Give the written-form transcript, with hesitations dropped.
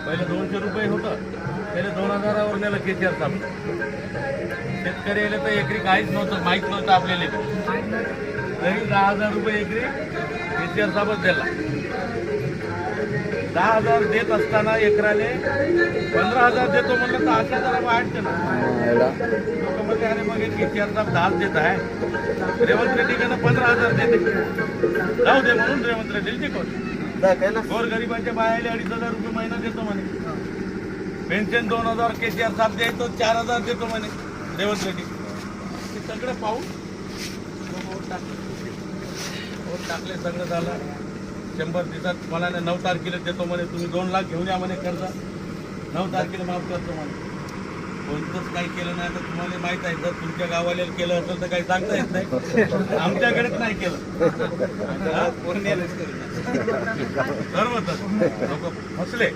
पहिले 200 रुपये होतं, पहिले 2000वर नेलं केसीआर साहेब. शेतकरी आले तर एकरी काहीच नव्हतं, माहीत नव्हतं आपल्याला. तरी 10,000 रुपये एकरी केसीआर साहेबच दिला. 10,000 देत असताना एकराले 15,000 देतो म्हणलं तर 8,000 वाढते ना. लोक म्हणजे अरे मग केसीआर साहेब 10 देत आहे, रेवंत रेड्डीकडनं 15,000 देते, जाऊ दे म्हणून रेवंत रेड्डी शिकवतो. गोरगरिबांच्या बायाले 2,500 रुपये महिना देतो म्हणे. पेन्शन 2,000 केसीआर साहेब द्यायचो, 4,000 देतो म्हणे रेवंत रेड्डी. ते सगळं पाहून वोट टाकले, सगळं झालं. 100 दिवसात मला 9 तारखेला देतो म्हणे, तुम्ही 2 लाख घेऊन या म्हणे कर्ज, 9 तारखेला माफ करतो म्हणे. कोणतंच काही केलं नाही. तर तुम्हाला माहित आहे, जर तुमच्या गावाला केलं असेल तर काही सांगता येत नाही, आमच्याकडेच नाही केलं. सर्व लोक फसले.